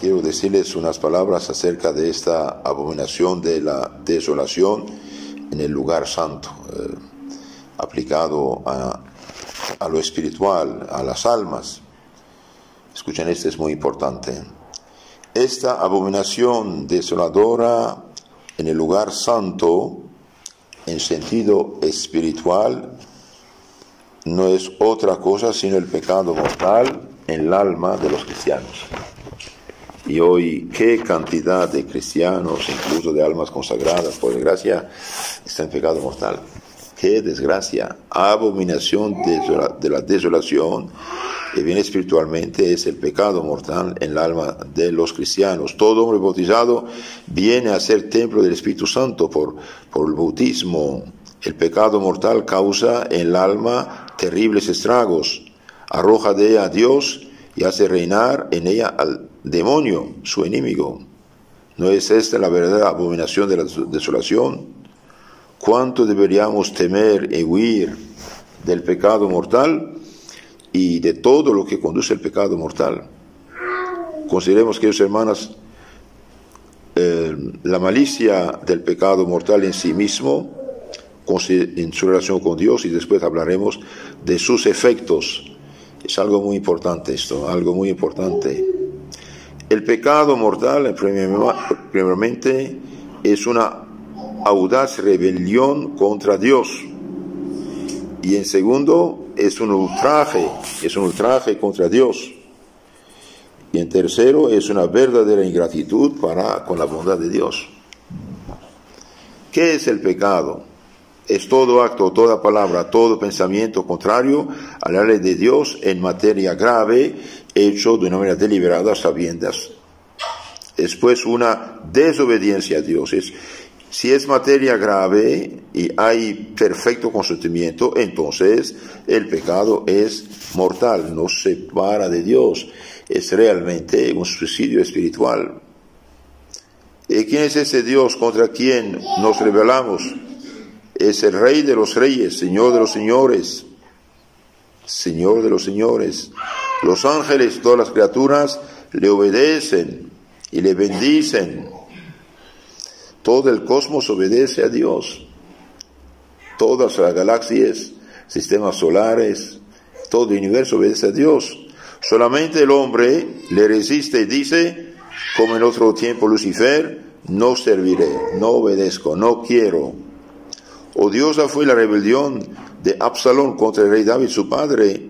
quiero decirles unas palabras acerca de esta abominación de la desolación en el lugar santo, aplicado a lo espiritual, a las almas. Escuchen, esto es muy importante. Esta abominación desoladora en el lugar santo, en sentido espiritual, no es otra cosa sino el pecado mortal en el alma de los cristianos. Y hoy, qué cantidad de cristianos, incluso de almas consagradas, por desgracia, están en pecado mortal. Qué desgracia, abominación de la desolación, que viene espiritualmente, es el pecado mortal en el alma de los cristianos. Todo hombre bautizado viene a ser templo del Espíritu Santo por el bautismo. El pecado mortal causa en el alma terribles estragos, arroja de ella a Dios y hace reinar en ella al demonio, su enemigo. ¿No es esta la verdadera abominación de la desolación? ¿Cuánto deberíamos temer y huir del pecado mortal y de todo lo que conduce al pecado mortal? Consideremos, queridos hermanos, la malicia del pecado mortal en sí mismo, en su relación con Dios, y después hablaremos de sus efectos. Es algo muy importante esto, algo muy importante. El pecado mortal, primeramente, es una audaz rebelión contra Dios. Y en segundo, es un ultraje contra Dios. Y en tercero, es una verdadera ingratitud con la bondad de Dios. ¿Qué es el pecado? Es todo acto, toda palabra, todo pensamiento contrario a la ley de Dios en materia grave, hecho de una manera deliberada, a sabiendas. Es pues una desobediencia a Dios. Si es materia grave y hay perfecto consentimiento, entonces el pecado es mortal, nos separa de Dios. Es realmente un suicidio espiritual. ¿Y quién es ese Dios contra quien nos rebelamos? Es el Rey de los Reyes, Señor de los Señores. Señor de los Señores. Los ángeles, todas las criaturas, le obedecen y le bendicen. Todo el cosmos obedece a Dios. Todas las galaxias, sistemas solares, todo el universo obedece a Dios. Solamente el hombre le resiste y dice, como en otro tiempo Lucifer, no serviré, no obedezco, no quiero. Odiosa fue la rebelión de Absalón contra el rey David, su padre,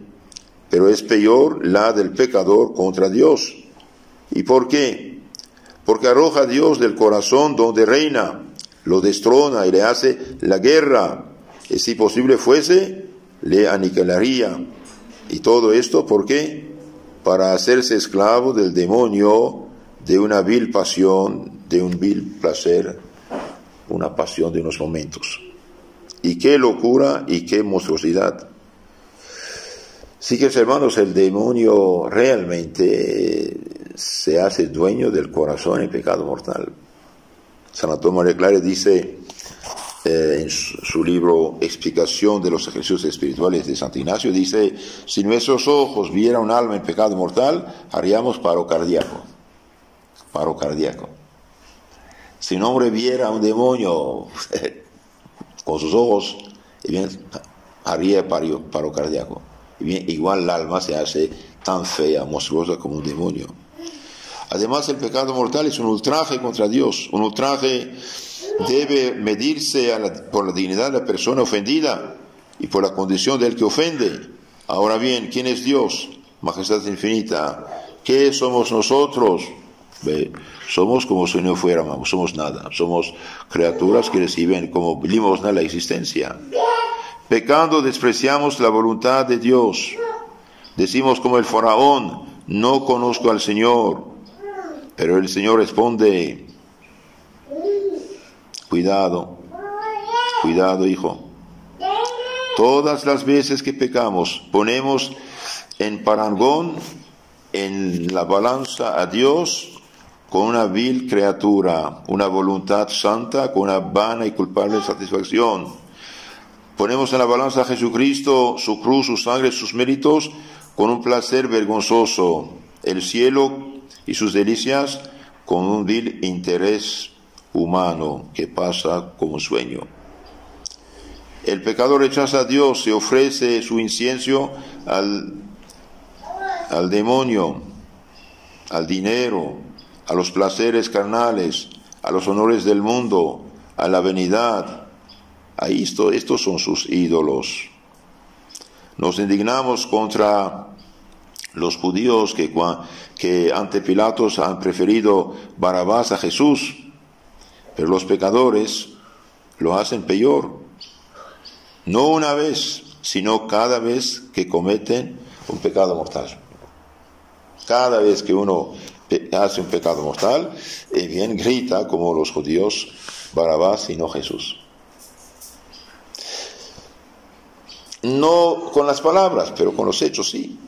pero es peor la del pecador contra Dios. ¿Y por qué? Porque arroja a Dios del corazón donde reina, lo destrona y le hace la guerra, y si posible fuese, le aniquilaría. Y todo esto, ¿por qué? Para hacerse esclavo del demonio, de una vil pasión, de un vil placer, una pasión de unos momentos. Y qué locura y qué monstruosidad. Sí que, hermanos, el demonio realmente se hace dueño del corazón en pecado mortal. San Antonio María Claret dice en su libro Explicación de los ejercicios espirituales de Santo Ignacio, dice, si nuestros ojos vieran un alma en pecado mortal, haríamos paro cardíaco. Paro cardíaco. Si un hombre viera a un demonio con sus ojos, y bien, haría paro cardíaco. Y bien, igual el alma se hace tan fea, monstruosa como un demonio. Además, el pecado mortal es un ultraje contra Dios. Un ultraje debe medirse por la dignidad de la persona ofendida y por la condición del que ofende. Ahora bien, ¿quién es Dios? Majestad infinita. ¿Qué somos nosotros? Somos como si no fuéramos, somos nada. Somos criaturas que reciben como limosna la existencia. Pecando despreciamos la voluntad de Dios. Decimos como el faraón, no conozco al Señor. Pero el Señor responde, cuidado, hijo. Todas las veces que pecamos, ponemos en parangón, en la balanza a Dios, con una vil criatura, una voluntad santa, con una vana y culpable satisfacción. Ponemos en la balanza a Jesucristo, su cruz, su sangre, sus méritos, con un placer vergonzoso. El cielo y sus delicias con un vil interés humano que pasa como un sueño. El pecador rechaza a Dios, se ofrece su incienso al demonio, al dinero, a los placeres carnales, a los honores del mundo, a la vanidad. Ahí estos son sus ídolos. Nos indignamos contra los judíos que ante Pilatos han preferido Barrabás a Jesús, pero los pecadores lo hacen peor. No una vez, sino cada vez que cometen un pecado mortal. Cada vez que uno hace un pecado mortal, bien grita como los judíos, Barrabás y no Jesús. No con las palabras, pero con los hechos sí.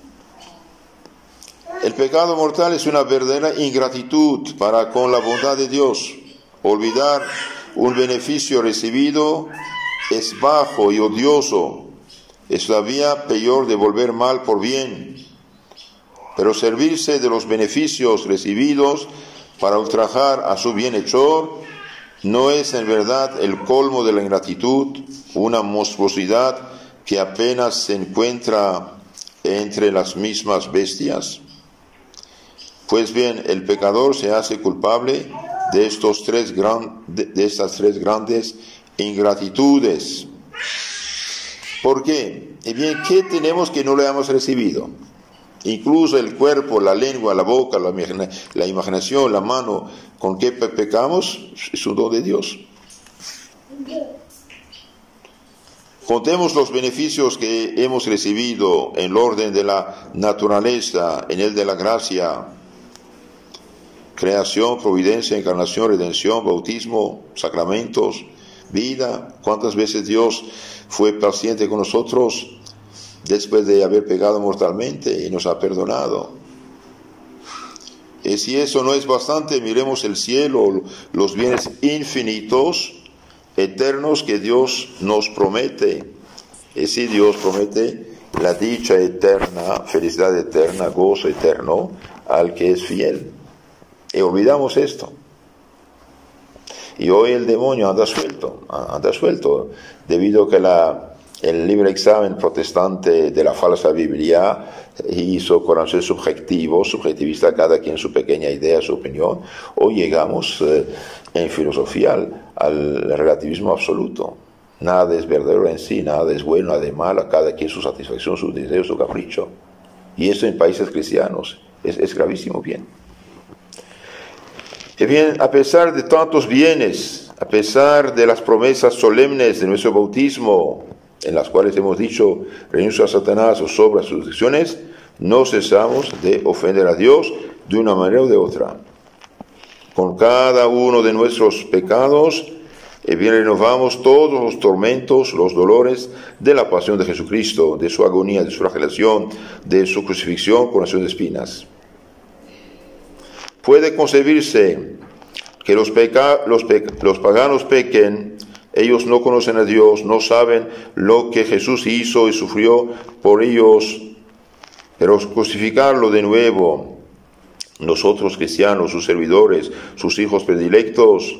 El pecado mortal es una verdadera ingratitud para con la bondad de Dios. Olvidar un beneficio recibido es bajo y odioso. Es todavía peor devolver mal por bien. Pero servirse de los beneficios recibidos para ultrajar a su bienhechor no es en verdad el colmo de la ingratitud, una monstruosidad que apenas se encuentra entre las mismas bestias. Pues bien, el pecador se hace culpable de estas tres grandes ingratitudes. ¿Por qué? Y bien, ¿qué tenemos que no le hemos recibido? Incluso el cuerpo, la lengua, la boca, la imaginación, la mano, con que pecamos, es un don de Dios. Contemos los beneficios que hemos recibido en el orden de la naturaleza, en el de la gracia, creación, providencia, encarnación, redención, bautismo, sacramentos, vida. ¿Cuántas veces Dios fue paciente con nosotros después de haber pecado mortalmente y nos ha perdonado? Y si eso no es bastante, miremos el cielo, los bienes infinitos, eternos que Dios nos promete. Y si Dios promete la dicha eterna, felicidad eterna, gozo eterno al que es fiel. Y olvidamos esto. Y hoy el demonio anda suelto, debido a que el libre examen protestante de la falsa Biblia hizo conocer subjetivista, cada quien su pequeña idea, su opinión. Hoy llegamos en filosofía al relativismo absoluto. Nada es verdadero en sí, nada es bueno, nada es malo, cada quien su satisfacción, su deseo, su capricho. Y eso en países cristianos es gravísimo, bien. Y bien, a pesar de tantos bienes, a pesar de las promesas solemnes de nuestro bautismo, en las cuales hemos dicho, renuncio a Satanás o sobra sus acciones, no cesamos de ofender a Dios de una manera o de otra. Con cada uno de nuestros pecados, bien renovamos todos los tormentos, los dolores de la pasión de Jesucristo, de su agonía, de su flagelación, de su crucifixión con acción de espinas. Puede concebirse que los paganos pequen, ellos no conocen a Dios, no saben lo que Jesús hizo y sufrió por ellos, pero crucificarlo de nuevo, nosotros cristianos, sus servidores, sus hijos predilectos,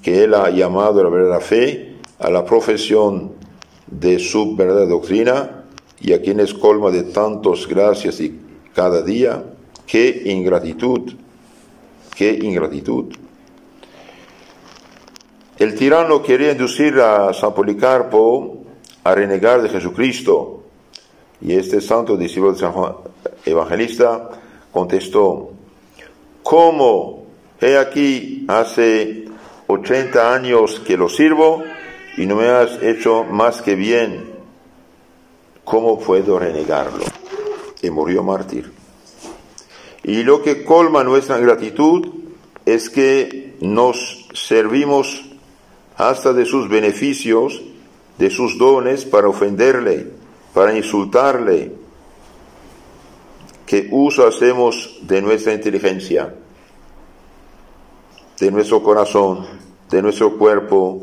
que Él ha llamado a la verdadera fe, a la profesión de su verdadera doctrina, y a quienes colma de tantas gracias y cada día, qué ingratitud. ¡Qué ingratitud! El tirano quería inducir a San Policarpo a renegar de Jesucristo. Y este santo discípulo de San Juan Evangelista contestó: ¿cómo? He aquí, hace 80 años que lo sirvo y no me has hecho más que bien. ¿Cómo puedo renegarlo? Y murió mártir. Y lo que colma nuestra gratitud es que nos servimos hasta de sus beneficios, de sus dones, para ofenderle, para insultarle. ¿Qué uso hacemos de nuestra inteligencia, de nuestro corazón, de nuestro cuerpo,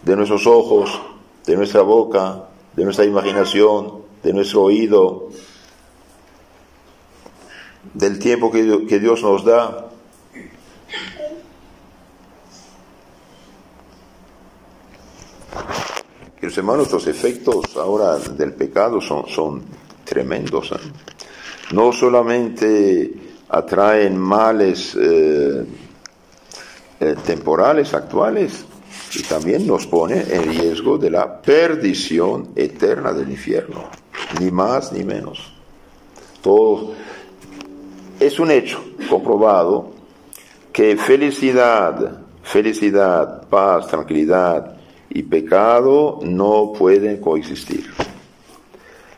de nuestros ojos, de nuestra boca, de nuestra imaginación, de nuestro oído? del tiempo que Dios nos da. Queridos hermanos, los efectos ahora del pecado son tremendos, ¿eh? No solamente atraen males temporales, actuales, y también nos pone en riesgo de la perdición eterna del infierno, ni más ni menos. Todo es un hecho comprobado que felicidad, paz, tranquilidad y pecado no pueden coexistir.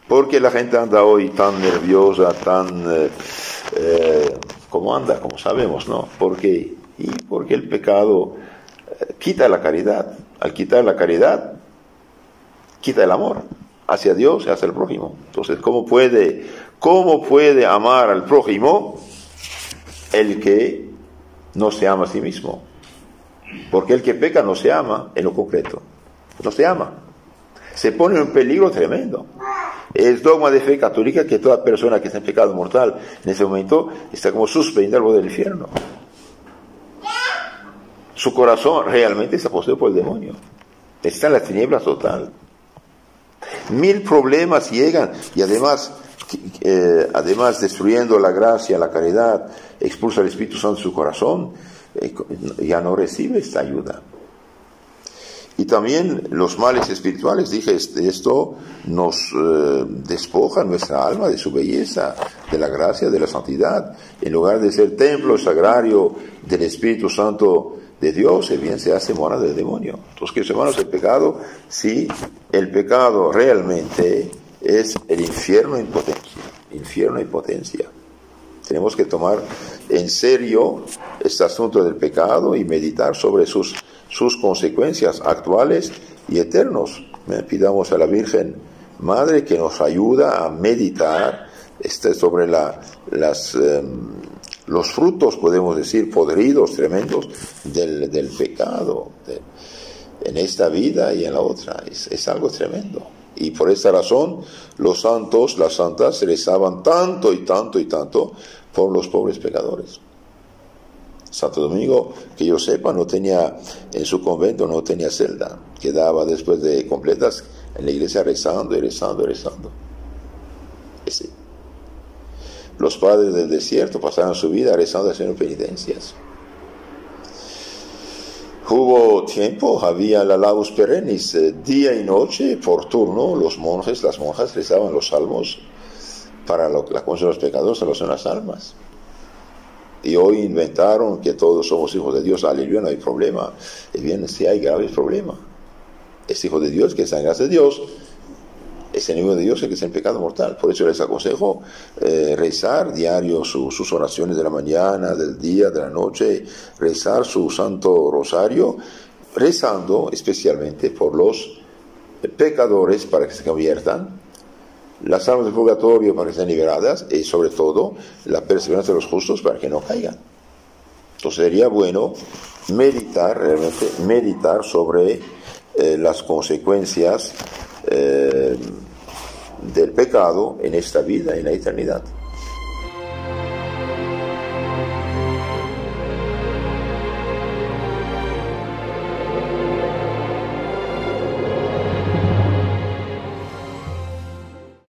Porque la gente anda hoy tan nerviosa, como anda, como sabemos, ¿no? ¿Por qué? Y porque el pecado quita la caridad. Al quitar la caridad, quita el amor hacia Dios y hacia el prójimo. Entonces, ¿cómo puede amar al prójimo el que no se ama a sí mismo? Porque el que peca no se ama en lo concreto. No se ama. Se pone en un peligro tremendo. Es dogma de fe católica que toda persona que está en pecado mortal en ese momento está como suspendida al borde del infierno. Su corazón realmente está poseído por el demonio. Está en la tiniebla total. 1000 problemas llegan y además destruyendo la gracia, la caridad, expulsa el Espíritu Santo de su corazón, ya no recibe esta ayuda. Y también los males espirituales, dije, esto nos despoja nuestra alma de su belleza, de la gracia, de la santidad. En lugar de ser templo sagrario del Espíritu Santo de Dios, el bien se hace morada del demonio. Entonces, queridos hermanos, el pecado, sí, el pecado realmente es el infierno en potencia. Tenemos que tomar en serio este asunto del pecado y meditar sobre sus consecuencias actuales y eternos. Pidamos a la Virgen Madre que nos ayuda a meditar sobre los frutos, podemos decir, podridos, tremendos, del pecado, en esta vida y en la otra. Es algo tremendo. Y por esta razón, los santos, las santas, rezaban tanto y tanto y tanto por los pobres pecadores. Santo Domingo, que yo sepa, en su convento no tenía celda. Quedaba después de completas en la iglesia rezando y rezando y rezando. Sí. Los padres del desierto pasaron su vida rezando y haciendo penitencias. Hubo tiempo, había la labus perennis, día y noche, por turno, los monjes, las monjas rezaban los salmos para la consuelo de los pecadores, salvación de las almas. Y hoy inventaron que todos somos hijos de Dios, aleluya, no hay problema. Y bien, sí hay graves problemas. Es hijo de Dios, que está en gracia de Dios, es enemigo de Dios el que está en pecado mortal. Por eso les aconsejo rezar diario sus oraciones de la mañana, del día, de la noche, rezar su santo rosario, rezando especialmente por los pecadores para que se conviertan, las almas del purgatorio para que sean liberadas y sobre todo la perseverancia de los justos para que no caigan. Entonces sería bueno meditar sobre las consecuencias del pecado en esta vida y en la eternidad.